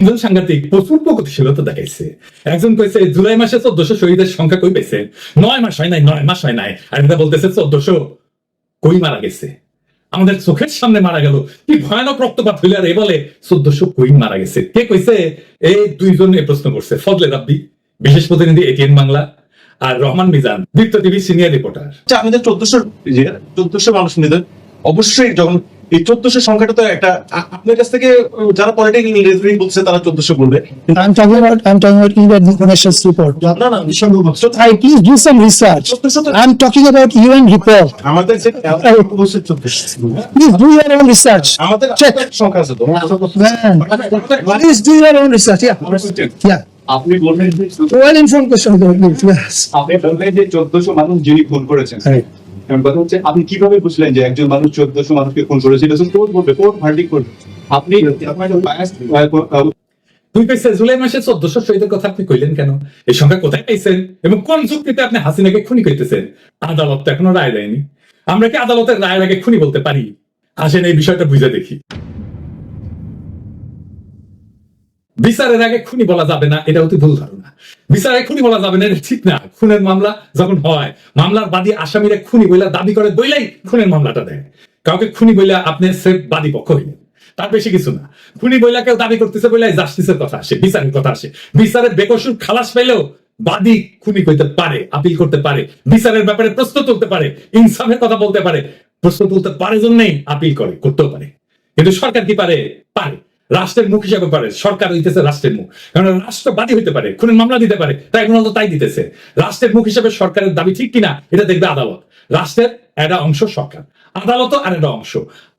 একজন সাংঘাতিক প্রচুর প্রগতিশীলতা দেখাইছে। একজন কইছে জুলাই মাসে 1400 শহীদের সংখ্যা কই পাইছে, 9 মাস হয় নাই, 9 মাস হয় নাই। আর এটা বলতেছে 1400 কই মারা গেছে, আমাদের চোখের সামনে মারা গেল, কি ভয়ানক রক্তপাত হইলে আর এ বলে 1400 কই মারা গেছে। কে কইছে? এই দুইজন এ প্রশ্ন করছে, ফজলে রাব্বি বিশেষ প্রতিনিধি এটিএন বাংলা আর রহমান মিজান দীপ্ত টিভি সিনিয়র রিপোর্টার। আমাদের 1400 মানুষ নিদের অবশ্যই যখন এই 1400 সংখ্যাটা তো একটা আপনার কাছ থেকে যারা পলিটিক্যাল বলছে তারা 1400 বলবে। I'm talking about UN Nations report. না না Please do some research. I'm talking about UN report. আমাদের যে অবশ্যই 1400 Please do your own research. আমাদের Check. সংখ্যা আছে তো Please do your own research. Yeah. আপনি বললেন যে Well informed question. Yes. আপনি বললেন যে 1400 মানুষ যিনি খুন করেছেন, এখন কথা হচ্ছে আপনি কিভাবে বুঝলেন যে একজন মানুষ 1400 মানুষকে খুন করেছে? এটা কোর্ট বলবে, কোর্ট ভার্ডিক্ট করবে। আপনি তুই কইছে জুলাই মাসে 1400 শহীদের কথা আপনি কইলেন কেন? এই সংখ্যা কোথায় পাইছেন এবং কোন যুক্তিতে আপনি হাসিনাকে খুনি কইতেছেন? আদালত তো এখনো রায় দেয়নি। আমরা কি আদালতের রায়ের আগে খুনি বলতে পারি? আসেন এই বিষয়টা বুঝে দেখি। বিচারের আগে খুনি বলা যাবে না, এটা অতি ভুল ধারণা। বিচারে খুনি বলা যাবে না, এটা ঠিক না। খুনের মামলা যখন হয়, মামলার বাদী আসামিরা খুনি বইলা দাবি করে বইলাই খুনের মামলাটা দেয়। কাউকে খুনি বইলা আপনি সেফ বাদী পক্ষ হইলেন, তার বেশি কিছু না। খুনি বইলা কেউ দাবি করতেছে বইলাই জাস্টিসের কথা আসে, বিচারের কথা আসে। বিচারের বেকসুর খালাস পেলেও বাদী খুনি কইতে পারে, আপিল করতে পারে, বিচারের ব্যাপারে প্রশ্ন তুলতে পারে, ইনসাফের কথা বলতে পারে। প্রশ্ন তুলতে পারে জন্যই আপিল করে, করতেও পারে। কিন্তু সরকার কি পারে? পারে। রাষ্ট্রের মুখ হিসাবে পারে, সরকার হইতেছে রাষ্ট্রের মুখ। কারণ রাষ্ট্রবাদী হইতে পারে, খুনের মামলা দিতে পারে, তাই তাই দিতেছে। রাষ্ট্রের মুখ হিসাবে সরকারের দাবি ঠিক কিনা এটা দেখবে আদালত। রাষ্ট্রের একটা অংশ সরকার, আদালতও আর একটা অংশ।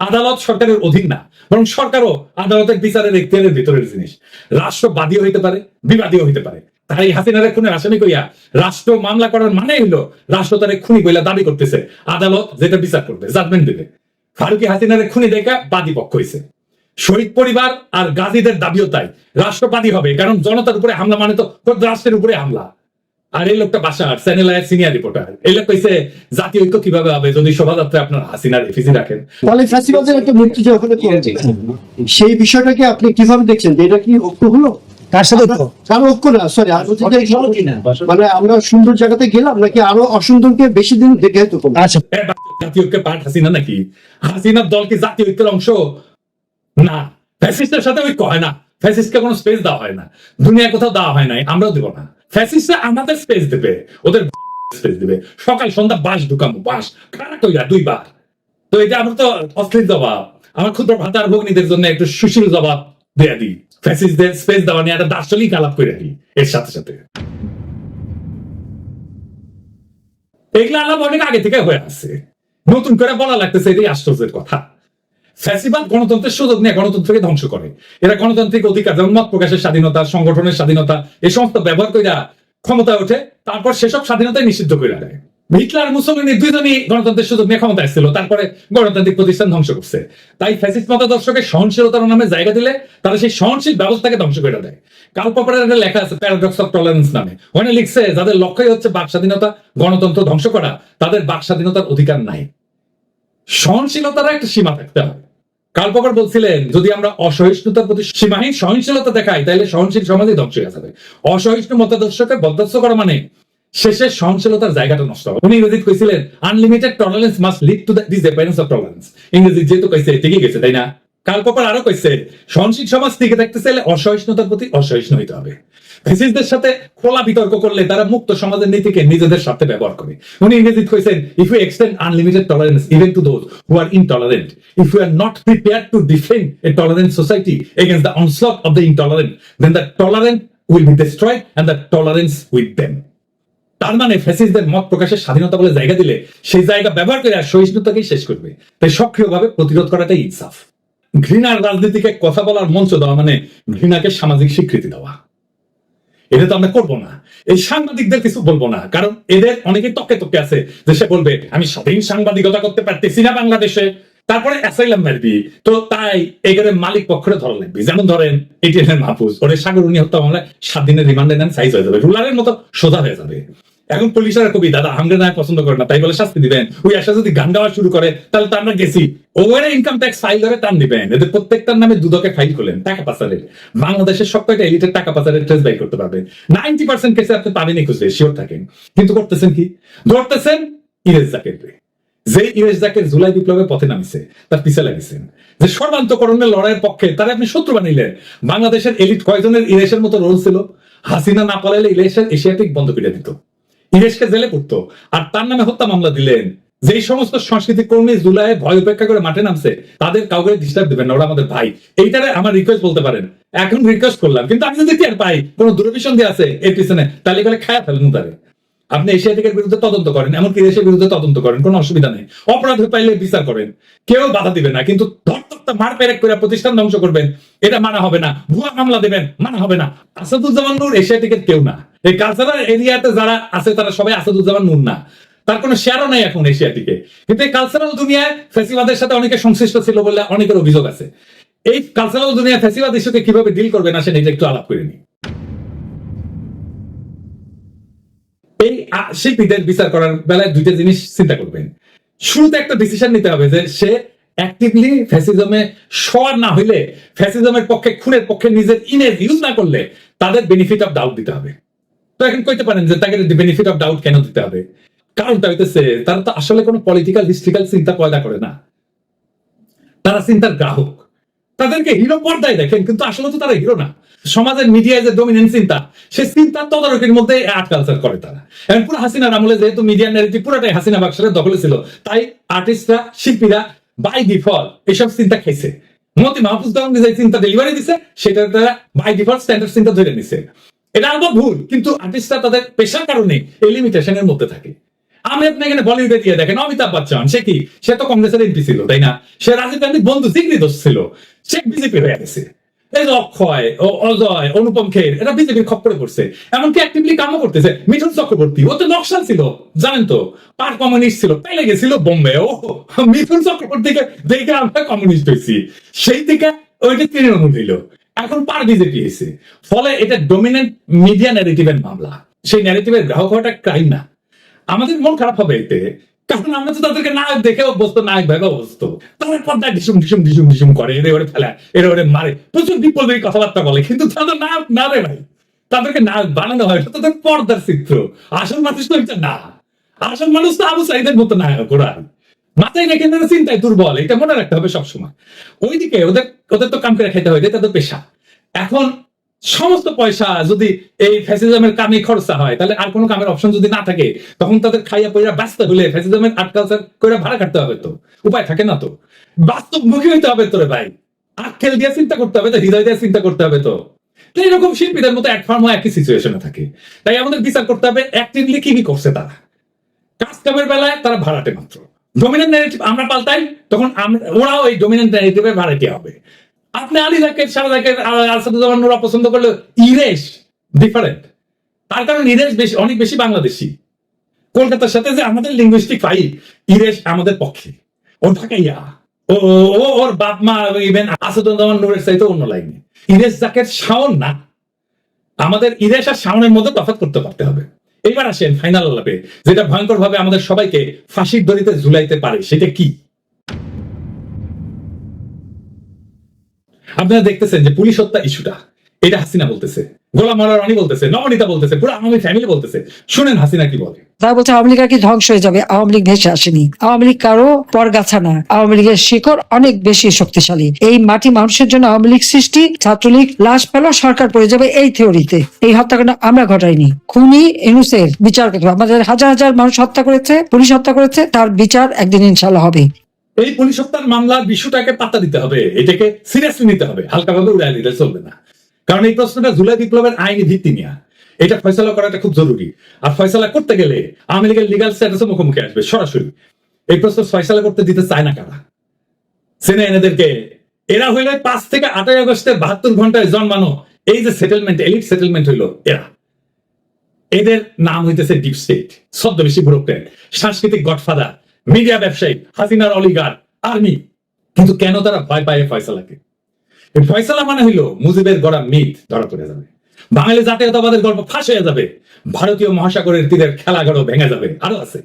আদালত সরকারের অধীন না, বরং সরকারও আদালতের বিচারের এখতিয়ারের ভিতরের জিনিস। রাষ্ট্রবাদীও হইতে পারে, বিবাদীও হইতে পারে। তাই হাসিনারে খুনের আসামি কইয়া রাষ্ট্র মামলা করার মানে হইলো রাষ্ট্র তারে খুনি বইলা দাবি করতেছে, আদালত যেটা বিচার করবে, জাজমেন্ট দেবে। ফারুকি হাসিনারে খুনি দেখা বাদী পক্ষ হইছে। শহীদ পরিবার আর গাজীদের দাবিও তাই, রাষ্ট্রবাদী হবে, কারণ জনতার উপরে হামলা মানে তো রাষ্ট্রের উপরে হামলা। আর এই লোকটা বাসার চ্যানেল আয়ের সিনিয়র রিপোর্টার, এই লোক কইছে জাতীয় ঐক্য কিভাবে হবে যদি শোভাযাত্রায় আপনার হাসিনার এফিসি রাখেন। ফলে ফ্যাসিবাদের একটা মৃত্যু যখন করেছে, সেই বিষয়টাকে আপনি কিভাবে দেখছেন? যে এটা কি ঐক্য হলো? কার সাথে তো? কারো ঐক্য না, সরি, মানে আমরা সুন্দর জায়গাতে গেলাম নাকি আরো অসুন্দরকে বেশি দিন দেখে হয়তো? আচ্ছা, জাতীয় ঐক্যের পার্ট হাসিনা নাকি? হাসিনার দল কি জাতীয় ঐক্যের অংশ? না। ফ্যাসিস্টের সাথে ঐক্য হয় না, ফ্যাসিস্টকে কোনো স্পেস দেওয়া হয় না, দুনিয়া কোথাও দেওয়া হয় নাই, আমরাও দেব না। ফ্যাসিস্টরা আমাদের স্পেস দেবে, ওদের স্পেস দেবে। সকাল সন্ধ্যা বাস ঢুকামো, বাস খারাপ কইরা 2 বার। তো এটা আমার তো অস্থির জবাব। আমার ক্ষুদ্র ভাতার ভগ্নীদের জন্য একটু সুশীল জবাব দেয়া দিই। ফ্যাসিস্টদের স্পেস দেওয়া নিয়ে একটা দার্শনিক আলাপ করে দিই এর সাথে সাথে। এগুলা আলাপ অনেক আগে থেকে হয়ে আসছে, নতুন করে বলা লাগতেছে, এটাই আশ্চর্যের কথা। ফ্যাসিবাদ গণতন্ত্রের সুযোগ নিয়ে গণতন্ত্রকে ধ্বংস করে। এরা গণতান্ত্রিক অধিকার যেমন মত প্রকাশের স্বাধীনতা, সংগঠনের স্বাধীনতা, এই সমস্ত ব্যবহার কইরা ক্ষমতায় ওঠে, তারপর সেসব স্বাধীনতাই নিষিদ্ধ করে দেয়। হিটলার মুসলিনী দুইজনই গণতন্ত্রের সুযোগ নিয়ে ক্ষমতা এসেছিল, তারপরে গণতান্ত্রিক প্রতিষ্ঠান ধ্বংস করছে। তাই ফ্যাসিস্ট মতাদর্শকে সহনশীলতার নামে জায়গা দিলে তারা সেই সহনশীল ব্যবস্থাকে ধ্বংস করে দেয়। কার্ল পপারের একটা লেখা আছে প্যারাডক্স অফ টলারেন্স নামে, ওখানে লিখছে যাদের লক্ষ্যই হচ্ছে বাক স্বাধীনতা, গণতন্ত্র ধ্বংস করা, তাদের বাক স্বাধীনতার অধিকার নাই। সহনশীলতার একটা সীমা থাকতে হবে। কার্ল পপার বলছিলেন যদি আমরা অসহিষ্ণুতার প্রতি সীমাহীন সহিংসলতা দেখাই তাহলে সহনশীল সমাজই ধ্বংস হয়ে যাবে। অসহিষ্ণু মতাদর্শকে বরদাস্ত করা মানে শেষে সহনশীলতার জায়গাটা নষ্ট হবে। উনি ইংরেজিতে কইছিলেন unlimited tolerance must lead to the disappearance of tolerance. ইংরেজি যেহেতু কইছে ঠিকই গেছে, তাই না? কার্ল পপার আরো কইছে সহনশীল সমাজ টিকে থাকতে চাইলে অসহিষ্ণুতার প্রতি অসহিষ্ণু হইতে হবে। ফ্যাসিস্টদের সাথে খোলা বিতর্ক করলে তারা মুক্ত সমাজের নীতিকে নিজেদের সাথে ব্যবহার করে। উনি ইংরেজিতে কইছেন if you extend unlimited tolerance even to those who are intolerant, if you are not prepared to defend a tolerant society against the onslaught of the intolerant, then the tolerant will be destroyed and the tolerance with them. তার মানে ফ্যাসিস্টদের মত প্রকাশের স্বাধীনতা বলে জায়গা দিলে সেই জায়গা ব্যবহার করে আর সহিষ্ণুতাকেই শেষ করবে। তাই সক্রিয়ভাবে প্রতিরোধ করাটাই ইনসাফ। ঘৃণার রাজনীতিকে কথা বলার মঞ্চ দেওয়া মানে ঘৃণাকে সামাজিক স্বীকৃতি দেওয়া। এটা তো আমরা করবো না। এই সাংবাদিকদের কিছু বলবো না, কারণ এদের অনেকে তকে তকে আছে যে সে বলবে আমি স্বাধীন সাংবাদিকতা করতে পারতেছি না বাংলাদেশে, তারপরে অ্যাসাইলাম মারবি। তো তাই এখানে মালিক পক্ষরে ধরা লাগবে। যেমন ধরেন এটিএন মাহফুজ, ওরে সাগরুনি হত্যা মামলায় 7 দিনের রিমান্ডে নেন, সাইজ হয়ে যাবে, রুলারের মতো সোজা হয়ে যাবে। এখন পুলিশেরা কবি দাদা আমরা না পছন্দ করে না তাই বলে শাস্তি দিবেন, ওই আশা যদি গান গাওয়া শুরু করে তাহলে তো আমরা গেছি, ওরা ইনকাম ট্যাক্স ফাইল ধরে টান দিবেন, এদের প্রত্যেকটার নামে দুদকে ফাইল করলেন টাকা পাচারের। বাংলাদেশের সব কয়টা এলিটের টাকা পাচারের ট্রেস বাই করতে পারবেন, 90% কেসে আপনি পাবেনই খুঁজে শিওর থাকেন। কিন্তু করতেছেন কি? ধরতেছেন ইরেজ জাকেরকে, যে ইরেজ জাকের জুলাই বিপ্লবের পথে নামিছে তার পিছে লাগিয়েছেন, যে সর্বান্তকরণের লড়াইয়ের পক্ষে তারা আপনি শত্রু বানিলেন। বাংলাদেশের এলিট কয়জনের ইরেশের মতো রোল ছিল? হাসিনা না পালাইলে ইরেশের এশিয়াটিক বন্ধ করে দিত, ইরেশকে জেলে পড়তো, আর তার নামে হত্যা মামলা দিলেন। যেই সমস্ত সংস্কৃতি কর্মী জুলাই ভয় উপেক্ষা করে মাঠে নামছে তাদের কাউকে ডিস্টার্ব দিবেন না, ওরা আমাদের ভাই। এইটারে আমার রিকোয়েস্ট বলতে পারেন, এখন রিকোয়েস্ট করলাম, কিন্তু আমি যদি টের পাই কোন দুরভিসন্ধি আছে এর পিছনে তাহলে এগুলো খায়া ফেলেন তারে। আপনি এশিয়াটিকের বিরুদ্ধে তদন্ত করেন, এমনকি দেশের বিরুদ্ধে তদন্ত করেন, কোনো অসুবিধা নেই, অপরাধ পাইলে বিচার করেন, কেউ বাধা দিবে না। কিন্তু ধরতক্তা মার পেরেক করে প্রতিষ্ঠান ধ্বংস করবেন এটা মানা হবে না, ভুয়া মামলা দেবেন মানা হবে না। আসাদুজ্জামান নূর এশিয়াটিকের কেউ না, এই কালচারাল এরিয়াতে যারা আছে তারা সবাই আসাদুজ্জামান নূর না, তার কোনো শেয়ারও নাই এখন এশিয়াটিকে। কিন্তু এই কালচারাল দুনিয়ায় ফ্যাসিবাদের সাথে অনেকে সংশ্লিষ্ট ছিল বলে অনেকের অভিযোগ আছে। এই কালচারাল দুনিয়ায় ফ্যাসিবাদ ইস্যুকে কিভাবে ডিল করবেন আসেন এটা একটু আলাপ করে নি। এই শিল্পীদের বিচার করার বেলায় দুইটা জিনিস চিন্তা করবেন। শুরুতে একটা ডিসিশন নিতে হবে যে সে অ্যাক্টিভলি ফ্যাসিজমে সওয়ার না হইলে, ফ্যাসিজমের পক্ষে খুনের পক্ষে নিজের ইমেজ ইউজ না করলে তাদের বেনিফিট অফ ডাউট দিতে হবে। তো এখন কইতে পারেন যে তাকে বেনিফিট অফ ডাউট কেন দিতে হবে? কারণটা হইতেছে তারা তো আসলে কোনো পলিটিক্যাল হিস্ট্রিক্যাল চিন্তা পয়দা করে না, তারা চিন্তার গ্রাহক। তাদেরকে হিরো পর্দায় দেখেন কিন্তু আসলে তো তারা হিরো না। সমাজের মিডিয়ায় যে ডমিনেন্ট চিন্তা, সে চিন্তার তদারকির মধ্যে আর্ট কালচার করে তারা। এখন পুরো হাসিনার আমলে যেহেতু মিডিয়া ন্যারেটিভ পুরোটাই হাসিনা বাক্সের দখলে ছিল, তাই আর্টিস্টরা শিল্পীরা বাই ডিফল্ট এসব চিন্তা খাইছে। মতি মাহফুজ দেওয়ান যে চিন্তা ডেলিভারি দিছে সেটা তারা বাই ডিফল্ট স্ট্যান্ডার্ড চিন্তা ধরে নিছে। এটা আবার ভুল, কিন্তু আর্টিস্টরা তাদের পেশার কারণে এই লিমিটেশনের মধ্যে থাকে। আমি আপনি এখানে বলিউডে দিয়ে দেখেন অমিতাভ বচ্চন, সে কি? সে তো কংগ্রেসের এমপি ছিল, তাই না? সে রাজীব গান্ধীর বন্ধু জিগরি দোষ ছিল, সে বিজেপি হয়ে গেছে। এই যে অক্ষয় ও অজয় অনুপম খের এরা বিজেপির খপ্পরে পড়ছে, এমনকি অ্যাক্টিভলি কামও করতেছে। মিঠুন চক্রবর্তী ও তো নকশাল ছিল, জানেন তো, পার কমিউনিস্ট ছিল, পেলে গেছিল বোম্বে। ও মিঠুন চক্রবর্তীকে দেখে আমরা কমিউনিস্ট হয়েছি, সেই থেকে ওইটা তৃণমূল হইল, এখন পার বিজেপি হয়েছে। ফলে এটা ডমিনেন্ট মিডিয়া ন্যারেটিভের মামলা, সেই ন্যারেটিভের গ্রাহক হওয়াটা ক্রাইম না। আমাদের মন খারাপ হবে এতে, কারণ আমরা তো তাদেরকে নায়ক দেখে অভ্যস্ত, নায়ক ভাবে অভ্যস্ত। তাদের পর্দায় ঢিসুম ঢিসুম ঢিসুম ঢিসুম করে, এরে ওরে ফেলা, এরে ওরে মারে, প্রচুর বিপ্লবী কথাবার্তা বলে, কিন্তু তাদের নায়ক না রে ভাই। তাদেরকে নায়ক বানানো হয় তাদের পর্দার চিত্র, আসল মানুষ তো এটা না। আসল মানুষ তো আবু সাইদের মতো নায়ক, ওরা মাথায় রেখে চিন্তায় দুর্বল, এটা মনে রাখতে হবে সবসময়। ওইদিকে ওদের তো কাম করে খেতে হয়, তাদের পেশা। এখন সমস্ত পয়সা যদি এই ফ্যাসিজমের কামে খরচা হয়, তাহলে আর কোনো কামের অপশন যদি না থাকে, তখন তাদের খাইয়া পয়রা ব্যস্ত হলে ফ্যাসিজমের আর্ট কালচার করে ভাড়া কাটতে হবে, তো উপায় থাকে না। তো বাস্তবমুখী হইতে হবে তোরে ভাই, আক্কেল দিয়ে চিন্তা করতে হবে, তো হৃদয় দিয়ে চিন্তা করতে হবে। তো এরকম শিল্পীদের মতো এক ফার্ম একই সিচুয়েশনে থাকে, তাই আমাদের বিচার করতে হবে অ্যাক্টিভলি কি কি করছে তারা। কাজ কামের বেলায় তারা ভাড়াটে মাত্র, ডমিনেন্ট ন্যারেটিভ আমরা পাল্টাই, তখন ওরাও এই ডমিনেন্ট ন্যারেটিভের ভাড়াটে হবে। আপনি আলী জাকের, সারা জাকের, আসাদুজ্জামান নূর পছন্দ করলে ইরেশ ডিফারেন্ট, তার কারণ ইরেশ বেশি, অনেক বেশি বাংলাদেশি। কলকাতার সাথে যে আমাদের লিঙ্গুইস্টিক ফাইল, ইরেশ আমাদের পক্ষে, ও ঢাকাইয়া, ও ওর বাপ মা ইভেন আসাদুজ্জামান নূরের চাইতে অন্য লাইনে। ইরেশ জাকের শাওন না, আমাদের ইরেশ আর শাওনের মধ্যে তফাৎ করতে পারতে হবে। এইবার আসেন ফাইনাল আলাপে, যেটা ভয়ঙ্কর ভাবে আমাদের সবাইকে ফাঁসির দড়িতে ঝুলাইতে পারে, সেটা কি? আপনারা দেখতেছেন যে পুলিশ হত্যা ইস্যুটা, এটা হাসিনা বলতেছে, গোলাম মাওলা রনি বলতেছে, নবনীতা বলতেছে, পুরো আওয়ামী ফ্যামিলি বলতেছে। শুনেন হাসিনা কি বলে। তারা বলছে আওয়ামী লীগ আর কি ধ্বংস হয়ে যাবে, আওয়ামী লীগ ভেসে আসেনি, আওয়ামী লীগ কারো পরগাছা না, আওয়ামী লীগের শিকড় অনেক বেশি শক্তিশালী। এই মাটি মানুষের জন্য আওয়ামী লীগ সৃষ্টি, ছাত্রলীগ লাশ পেল, সরকার পড়ে যাবে, এই থিওরিতে। এই হত্যাকাণ্ড আমরা ঘটাইনি, খুনি ইউনূসের বিচার করতে হবে। আমাদের হাজার হাজার মানুষ হত্যা করেছে, পুলিশ হত্যা করেছে, তার বিচার একদিন ইনশাল্লাহ হবে। এই পুলিশ হত্যার মামলার বিষয়টাকে পাত্তা দিতে হবে, এটাকে সিরিয়াসলি নিতে হবে, হালকাভাবে উড়াই দিলে চলবে না। কারণ এই প্রশ্নটা জুলাই বিপ্লবের আইনি ভিত্তি নিয়ে, এটা ফয়সালা করাটা খুব জরুরি। আর ফয়সালা করতে গেলে আওয়ামী লীগের লিগাল স্ট্যাটাসের মুখোমুখি আসবে সরাসরি। এই প্রশ্ন ফয়সালা করতে দিতে চায় না কারা? সেনা এনাদেরকে, এরা হইল 5 থেকে 8 আগস্টের 72 ঘন্টায় জন্মানো এই যে সেটেলমেন্ট, এলিট সেটেলমেন্ট হইল এরা। এদের নাম হইতেছে ডিপ স্টেট, ছদ্মবেশী ব্যুরোক্রেট, সাংস্কৃতিক গডফাদার, মিডিয়া ব্যবসায়ী, হাসিনার অলিগার, আর্মি। কিন্তু কেন তারা ভয় পায় ফয়সালাকে? ফয়সালা মানে হইল মুজিবের গড়া মিথ ধরা পড়ে যাবে। বাঙালি জাতীয়তাবাদের গল্প ফাঁস হয়ে যাবে, ভারতীয় মহাসাগরের তীরের খেলাঘরও ভেঙে যাবে। আরো আছে,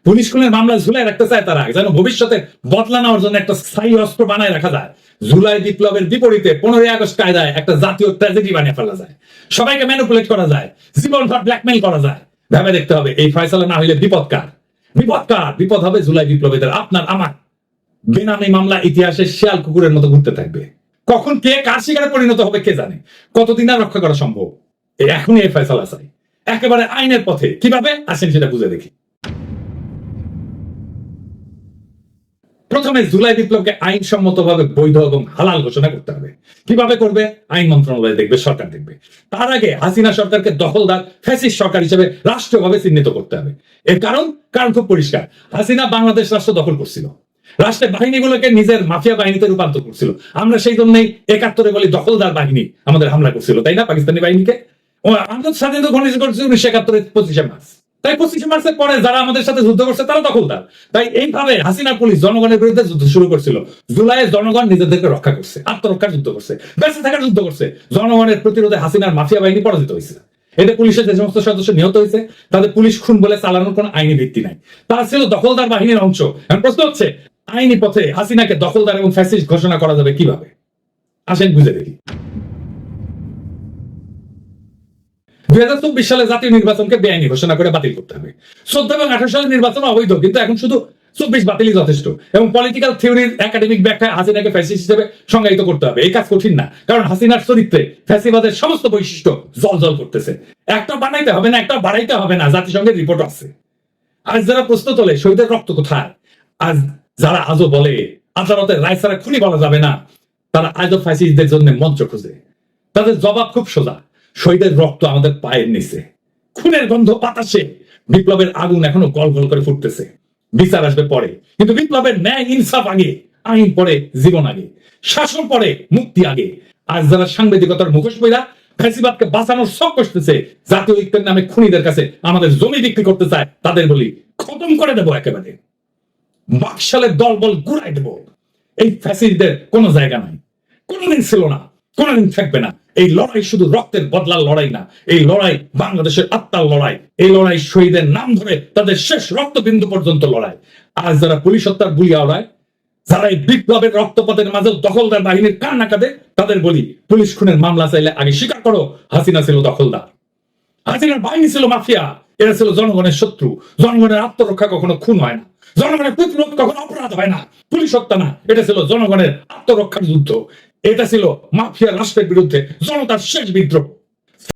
পুলিশ খুনের মামলা ঝুলাই রাখতে চায় তারা, যেন ভবিষ্যতে বদলা নেওয়ার জন্য একটা স্থায়ী অস্ত্র বানায় রাখা যায়। জুলাই বিপ্লবের বিপরীতে 15ই আগস্ট কায়দায় একটা জাতীয় ট্র্যাজেডি বানিয়ে ফেলা যায়, সবাইকে ম্যানিপুলেট করা যায়, জীবনভর ব্ল্যাকমেইল করা যায়। ভেবে দেখতে হবে এই ফয়সালা না হইলে বিপদ কার? বিপদ হবে জুলাই বিপ্লবীদের, আপনার আমার। বেনামি মামলা ইতিহাসে শিয়াল কুকুরের মতো ঘুরতে থাকবে। কখন কে কার শিকারে পরিণত হবে কে জানে, কতদিন আর রক্ষা করা সম্ভব? এখনই এই ফয়সালা চাই, একেবারে আইনের পথে। কিভাবে আসেন সেটা বুঝে দেখি। প্রথমে জুলাই বিপ্লবকে আইনসম্মতভাবে বৈধ এবং হালাল ঘোষণা করতে হবে। কিভাবে করবে? আইন মন্ত্রণালয় দেখবে, সরকার দেখবে। তার আগে হাসিনা সরকারকে দখলদার ফ্যাসিস্ট সরকার হিসেবে রাষ্ট্রীয়ভাবে চিহ্নিত করতে হবে। এর কারণ খুব পরিষ্কার। হাসিনা বাংলাদেশ রাষ্ট্র দখল করছিল, রাষ্ট্রের বাহিনীগুলোকে নিজের মাফিয়া বাহিনীতে রূপান্তর করছিল। আমরা সেই জন্যই 71 বলি দখলদার বাহিনী আমাদের হামলা করছিল, তাই না? পাকিস্তানি বাহিনীকে আমরা স্বাধীনতা ঘোষণা করছি 1971 25শে মার্চ। তাই 25শে মার্চের পরে যারা আমাদের সাথে যুদ্ধ করছে তারা দখলদার। তাই এইভাবে হাসিনা পুলিশ জনগণের বিরুদ্ধে যুদ্ধ শুরু করছিল। জুলাইয়ে জনগণ নিজেদেরকে রক্ষা করছে, আত্মরক্ষার যুদ্ধ করছে, বেঁচে থাকার যুদ্ধ করছে। জনগণের প্রতিরোধে হাসিনার মাফিয়া বাহিনী পরাজিত হয়েছে। এতে পুলিশের যে সমস্ত সদস্য নিহত হয়েছে তাদের পুলিশ খুন বলে চালানোর কোনো আইনি ভিত্তি নাই। তারা ছিল দখলদার বাহিনীর অংশ। এখন প্রশ্ন হচ্ছে, আইনি পথে হাসিনাকে দখলদার এবং ফ্যাসিস্ট ঘোষণা করা যাবে কিভাবে? আসেন বুঝে দেখি। 2024 সালে জাতীয় নির্বাচনকে বেআইনি ঘোষণা করে বাতিল করতে হবে। 14 এবং 18 সালের নির্বাচন অবৈধ, কিন্তু এখন শুধু 24 বাতিলই যথেষ্ট। এবং পলিটিক্যাল থিওরির একাডেমিক ব্যাখ্যায় হাসিনাকে ফ্যাসিস্ট হিসেবে সংজ্ঞায়িত করতে হবে। এই কাজ কঠিন না, কারণ হাসিনার চরিত্রে ফ্যাসিবাদের সমস্ত বৈশিষ্ট্য জল করতেছে। একটা বানাইতে হবে না, একটা বাড়াইতে হবে না, জাতিসংঘের রিপোর্ট আছে। আজ যারা প্রশ্ন তোলে শহীদের রক্ত কোথায়, আজ যারা আজও বলে আদালতের রায় ছাড়া খুনি বলা যাবে না, তারা আজও ফ্যাসিস্টদের জন্য মঞ্চ খোঁজে। তাদের জবাব খুব সোজা, শহীদের রক্ত আমাদের পায়ের নিচে, খুনের গন্ধ বাতাসে, বিপ্লবের আগুন এখনো গল গল করে ফুটতেছে। বিচার আসবে পরে, কিন্তু বিপ্লবের ন্যায় ইনসাফ আগে, আইন পরে, জীবন আগে, শাসন পরে, মুক্তি আগে। আজ যারা সাংবাদিকতার মুখোশ পইরা ফ্যাসিবাদকে বাঁচানোর শখ করতেছে, জাতীয় ঐক্যের নামে খুনিদের কাছে আমাদের জমি বিক্রি করতে চায়, তাদের বলি খতম করে দেবো একেবারে। বাকশালের দলবল গুড়াই দেব। এই ফ্যাসিস্টদের কোনো জায়গা নাই, কোনোদিন ছিল না, কোনোদিন থাকবে না। এই লড়াই শুধু রক্তের বদলার লড়াই না, এই লড়াই বাংলাদেশের আত্মার লড়াই। এই লড়াই শহীদের নাম ধরে তাদের শেষ রক্তবিন্দু পর্যন্ত লড়াই। আজ যারা পুলিশ হত্যার বুলিয়া ওড়ায়, যারা এই বিপ্লবের রক্তপাতের মাঝে দখলদার বাহিনীর কান্না কাঁদে, তাদের বলি পুলিশ খুনের মামলা চাইলে আগে স্বীকার করো হাসিনা ছিল দখলদার, হাসিনার বাহিনী ছিল মাফিয়া, এরা ছিল জনগণের শত্রু। জনগণের আত্মরক্ষা কখনো খুন হয় না, জনগণের প্রতিরোধ কখনো অপরাধ হয় না। পুলিশ হত্যা না, এটা ছিল জনগণের আত্মরক্ষার যুদ্ধ। এটা ছিল মাফিয়া রাষ্ট্রের বিরুদ্ধে জনতার শেষ বিদ্রোহ।